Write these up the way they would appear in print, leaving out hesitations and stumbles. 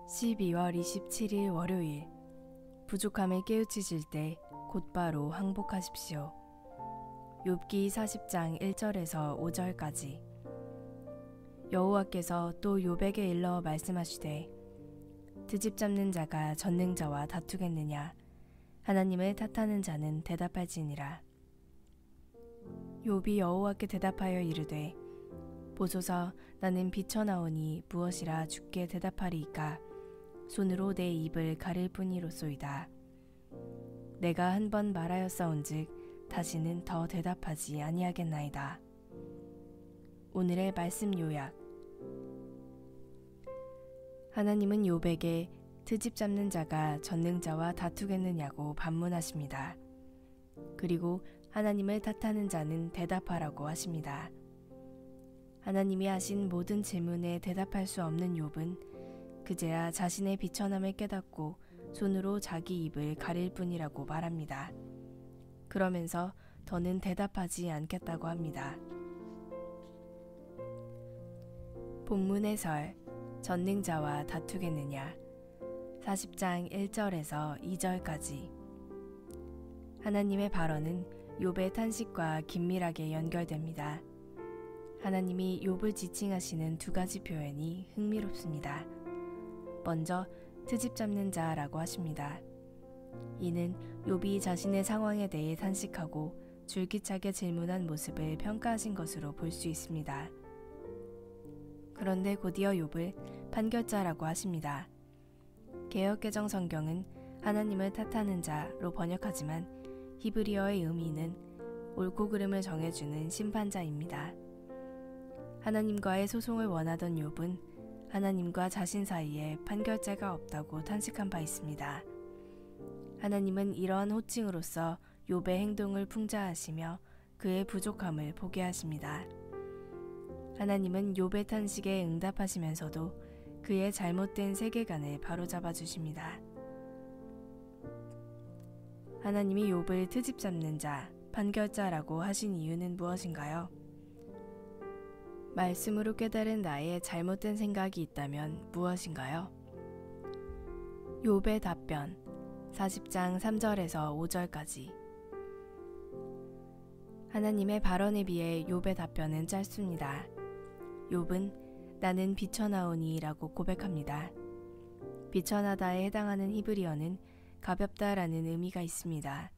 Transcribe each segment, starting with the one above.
12월 27일 월요일. 부족함을 깨우치실 때 곧바로 항복하십시오. 욥기 40장 1절에서 5절까지. 여호와께서 또 욥에게 일러 말씀하시되 트집 잡는 자가 전능자와 다투겠느냐. 하나님을 탓하는 자는 대답할지니라. 욥이 여호와께 대답하여 이르되 보소서, 나는 비쳐나오니 무엇이라 주께 대답하리이까. 손으로 내 입을 가릴 뿐이로소이다. 내가 한 번 말하였사온즉 다시는 더 대답하지 아니하겠나이다. 오늘의 말씀 요약. 하나님은 욥에게 트집 잡는 자가 전능자와 다투겠느냐고 반문하십니다. 그리고 하나님을 탓하는 자는 대답하라고 하십니다. 하나님이 하신 모든 질문에 대답할 수 없는 욥은 그제야 자신의 비천함을 깨닫고 손으로 자기 입을 가릴 뿐이라고 말합니다. 그러면서 더는 대답하지 않겠다고 합니다. 본문 해설. 전능자와 다투겠느냐. 40장 1절에서 2절까지. 하나님의 발언은 욥의 탄식과 긴밀하게 연결됩니다. 하나님이 욥을 지칭하시는 두 가지 표현이 흥미롭습니다. 먼저 트집 잡는 자라고 하십니다. 이는 욥이 자신의 상황에 대해 탄식하고 줄기차게 질문한 모습을 평가하신 것으로 볼 수 있습니다. 그런데 곧이어 욥을 판결자라고 하십니다. 개역개정 성경은 하나님을 탓하는 자로 번역하지만 히브리어의 의미는 옳고 그름을 정해주는 심판자입니다. 하나님과의 소송을 원하던 욥은 하나님과 자신 사이에 판결자가 없다고 탄식한 바 있습니다. 하나님은 이러한 호칭으로서 욥의 행동을 풍자하시며 그의 부족함을 보게 하십니다. 하나님은 욥의 탄식에 응답하시면서도 그의 잘못된 세계관을 바로잡아 주십니다. 하나님이 욥을 트집 잡는 자, 판결자라고 하신 이유는 무엇인가요? 말씀으로 깨달은 나의 잘못된 생각이 있다면 무엇인가요? 욥의 답변. 40장 3절에서 5절까지. 하나님의 발언에 비해 욥의 답변은 짧습니다. 욥은 나는 비천하오니 라고 고백합니다. 비천하다에 해당하는 히브리어는 가볍다라는 의미가 있습니다.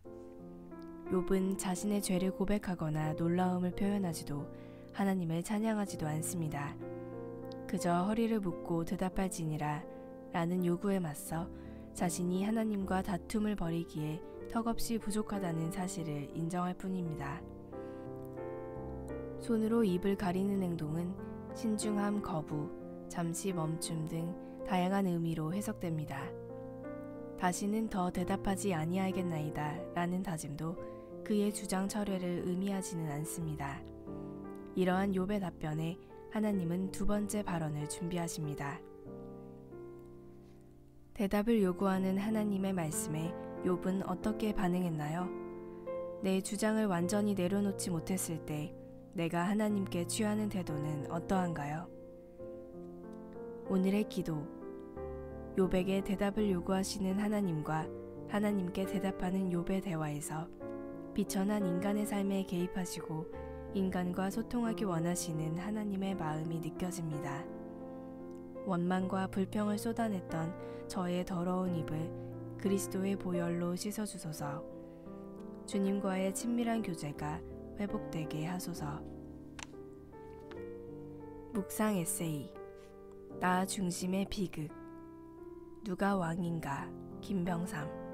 욥은 자신의 죄를 고백하거나 놀라움을 표현하지도 하나님을 찬양하지도 않습니다. 그저 허리를 묶고 대답할지니라 라는 요구에 맞서 자신이 하나님과 다툼을 벌이기에 턱없이 부족하다는 사실을 인정할 뿐입니다. 손으로 입을 가리는 행동은 신중함, 거부, 잠시 멈춤 등 다양한 의미로 해석됩니다. 다시는 더 대답하지 아니하겠나이다 라는 다짐도 그의 주장 철회를 의미하지는 않습니다. 이러한 욥의 답변에 하나님은 두 번째 발언을 준비하십니다. 대답을 요구하는 하나님의 말씀에 욥은 어떻게 반응했나요? 내 주장을 완전히 내려놓지 못했을 때 내가 하나님께 취하는 태도는 어떠한가요? 오늘의 기도. 욥에게 대답을 요구하시는 하나님과 하나님께 대답하는 욥의 대화에서 비천한 인간의 삶에 개입하시고 인간과 소통하기 원하시는 하나님의 마음이 느껴집니다. 원망과 불평을 쏟아냈던 저의 더러운 입을 그리스도의 보혈로 씻어주소서. 주님과의 친밀한 교제가 회복되게 하소서. 묵상 에세이. 나 중심의 비극. 누가 왕인가? 김병삼.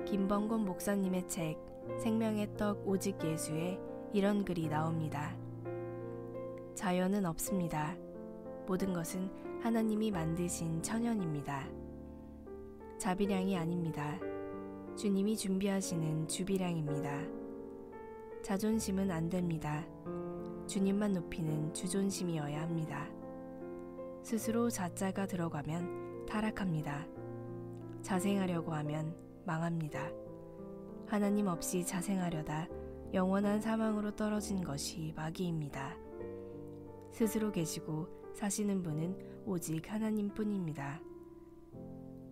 김범곤 목사님의 책 생명의 떡 오직 예수에 이런 글이 나옵니다. 자연은 없습니다. 모든 것은 하나님이 만드신 천연입니다. 자비량이 아닙니다. 주님이 준비하시는 주비량입니다. 자존심은 안 됩니다. 주님만 높이는 주존심이어야 합니다. 스스로 자자가 들어가면 타락합니다. 자생하려고 하면 망합니다. 하나님 없이 자생하려다 영원한 사망으로 떨어진 것이 마귀입니다. 스스로 계시고 사시는 분은 오직 하나님뿐입니다.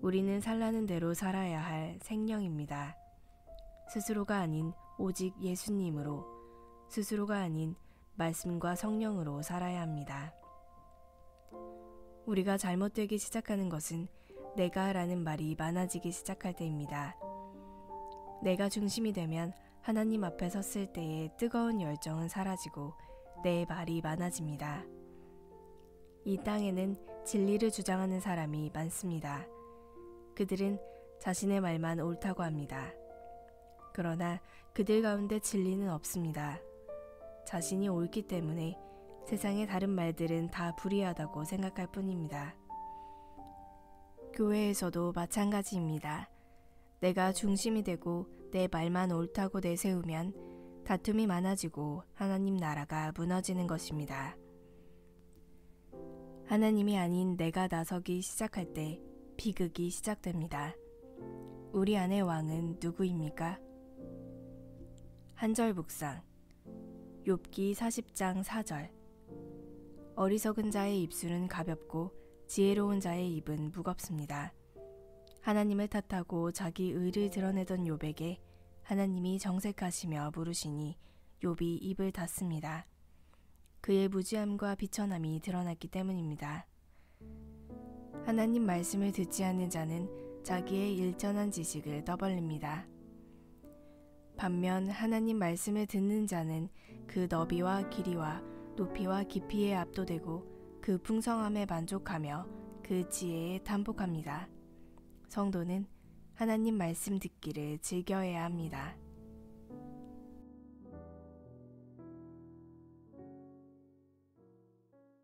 우리는 살라는 대로 살아야 할 생명입니다. 스스로가 아닌 오직 예수님으로, 스스로가 아닌 말씀과 성령으로 살아야 합니다. 우리가 잘못되기 시작하는 것은 내가 라는 말이 많아지기 시작할 때입니다. 내가 중심이 되면 하나님 앞에 섰을 때의 뜨거운 열정은 사라지고 내 말이 많아집니다. 이 땅에는 진리를 주장하는 사람이 많습니다. 그들은 자신의 말만 옳다고 합니다. 그러나 그들 가운데 진리는 없습니다. 자신이 옳기 때문에 세상의 다른 말들은 다 불의하다고 생각할 뿐입니다. 교회에서도 마찬가지입니다. 내가 중심이 되고 내 말만 옳다고 내세우면 다툼이 많아지고 하나님 나라가 무너지는 것입니다. 하나님이 아닌 내가 나서기 시작할 때 비극이 시작됩니다. 우리 안의 왕은 누구입니까? 한 절 묵상. 욥기 40장 4절. 어리석은 자의 입술은 가볍고 지혜로운 자의 입은 무겁습니다. 하나님을 탓하고 자기 의를 드러내던 욥에게 하나님이 정색하시며 물으시니 욥이 입을 닫습니다. 그의 무지함과 비천함이 드러났기 때문입니다. 하나님 말씀을 듣지 않는 자는 자기의 일전한 지식을 떠벌립니다. 반면 하나님 말씀을 듣는 자는 그 너비와 길이와 높이와 깊이에 압도되고 그 풍성함에 만족하며 그 지혜에 탐복합니다. 성도는 하나님 말씀 듣기를 즐겨해야 합니다.